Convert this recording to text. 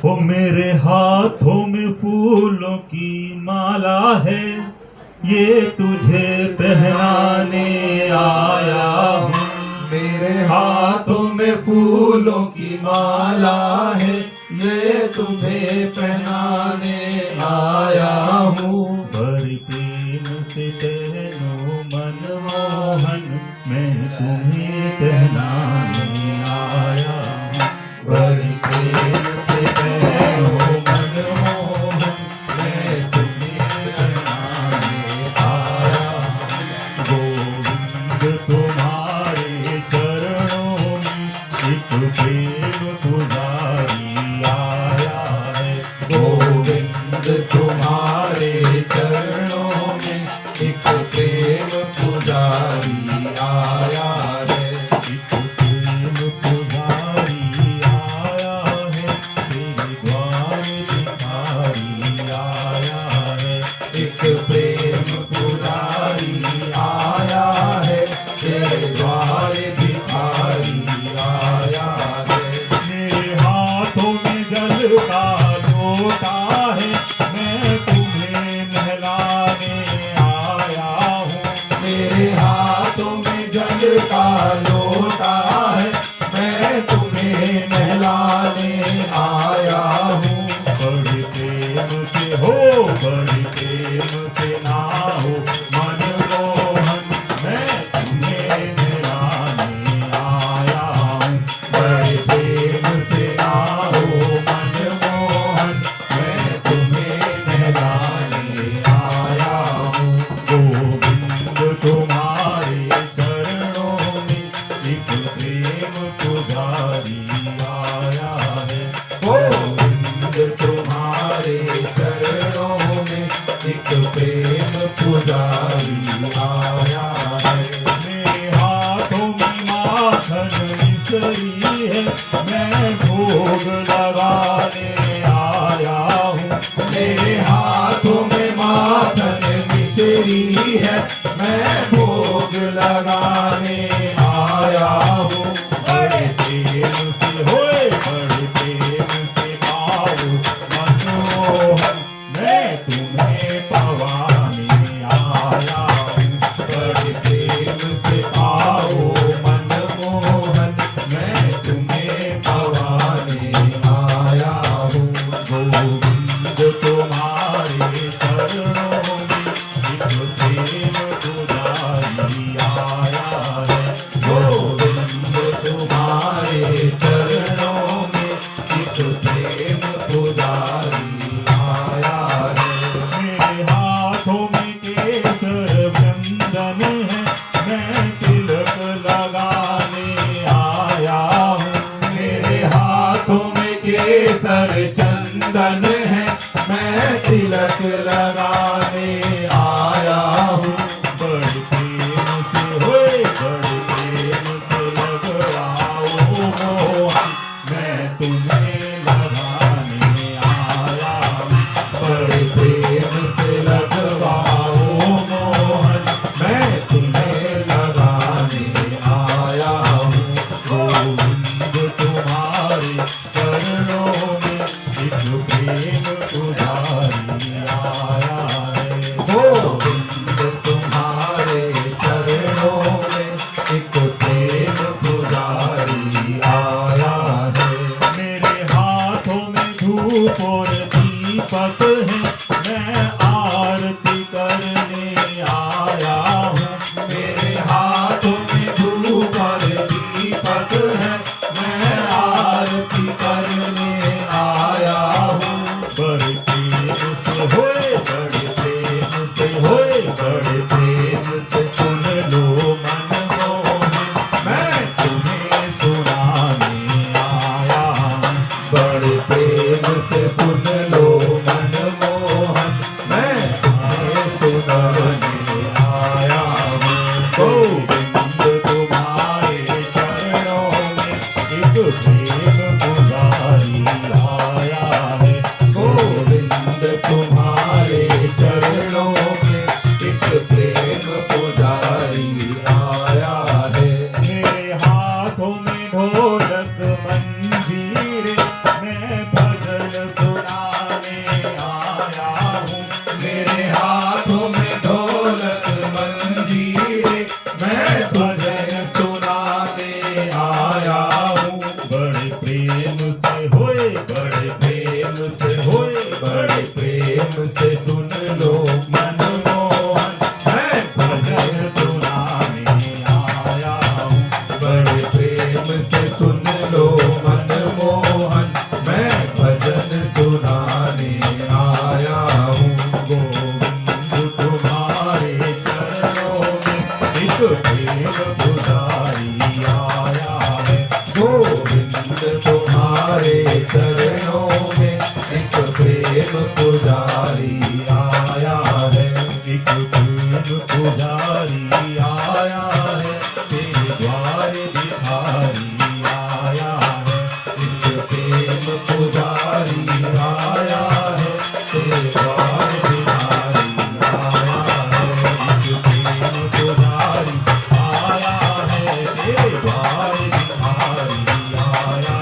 वो मेरे हाथों में फूलों की माला है, ये तुझे पहनाने आया हूँ। मेरे हाथों में फूलों की माला है, ये तुम्हें पहनाने आया हूँ। बड़ी प्रेम से पहनो मनमोहन, मैं तुम्हें पहनाने आया हूँ। बड़ी प्रेम से पहनो मनमोहन, मैं तुम्हें पहनाने आया हूँ। गोविंद तुम्हारे चरणों में एक प्रेम पुजारी आया है। गोविंद तुम्हारे चरणों में एक प्रेम पुजारी आया है। एक प्रेम पुजारी आया है, तेरे द्वार भिखारी आया है। एक प्रेम पुजारी आया है, तेरे द्वार भिखारी आया है। मेरे हाथों में जल का लोटा है, मैं तुम्हें नहलाने आया हूँ। मेरे हाथों में जल का लोटा है, मैं तुम्हें नहलाने आया हूँ। बड़े प्रेम से हो, बड़े प्रेम से नाहो मनमोहन, मैं तुम्हें नहलाने आया हूँ। बड़े प्रेम से नाहो मनमोहन, मैं तुम्हें नहलाने आया हूँ। गोविंद तुम्हारे चरणों में एक प्रेम पुजारी आया है। गोविंद तुम्हारे चरणों में एक प्रेम पुजारी आया है। मेरे हाथों में माखन मिश्री है, मैं भोग लगाने आया हूँ। मेरे हाथों में माखन मिश्री है, मैं भोग लगाने आया हूँ। बड़े प्रेम से होए, बड़े प्रेम से आओ मनमोहन, मैं तुम्हें पवाने आया हूँ। बड़े प्रेम से आओ मनमोहन, मैं तुम्हें पवाने आया हूँ। गोविंद तुम्हारे चरणों में एक प्रेम पुजारी आया है। गोविंद तुम्हारे चरणों में एक प्रेम पुजारी आया है। मेरे हाथों में केसर वंदन है, मैं तिलक लगाने आया हूँ। मेरे हाथों में केसर चंदन है, मैं तिलक लगाने आया हूँ। बड़े प्रेम से होए, बड़े प्रेम से लगाओ मोहन, मैं तुम्हें लगाने आया हूँ। बड़े प्रेम से लगवाओ मोहन, मैं तुम्हें लगाने आया हूँ। गोविंद तुम्हारे चरणों में एक प्रेम पुजारी आया है। गोविंद तुम्हारे चरणों में एक प्रेम पुजारी आया है। मेरे हाथों में धूप और दीपक है, मैं आरती करने आया हूँ। मेरे हाथों में धूप और दीपक है, मैं आरती करने आया हूँ। बड़े प्रेम से होए, बड़े प्रेम से होए, बड़े प्रेम से सुन लो मनमोहन, मैं तुम्हें सुनाने आया हूँ। बड़े प्रेम से सुन लो मनमोहन, मैं तुम्हें सुनाने आया हूँ। गोविंद तुम्हारे चरणों में एक प्रेम पुजारी आया है। गोविंद तुम्हारे चरणों में एक प्रेम पुजारी आया है। मेरे हाथों में ढोलक मंजीरे, मैं से होए बड़े प्रेम से होए, बड़े प्रेम से सुन लो मनमोहन, मैं भजन सुनाने आया हूँ बड़े प्रेम से सुन लो मनमोहन, मैं भजन सुनाने आया हूँ। गोविंद तुम्हारे चरणों में एक प्रेम पुजारी आया है गोविंद तुम्हारे चरणों में एक प्रेम पुजारी आया है। एक प्रेम पुजारी आया है तेरे द्वार भिखारी आया है एक प्रेम पुजारी आया है, तेरे द्वार भिखारी आया है। एक प्रेम पुजारी आया है तेरे द्वार भिखारी आया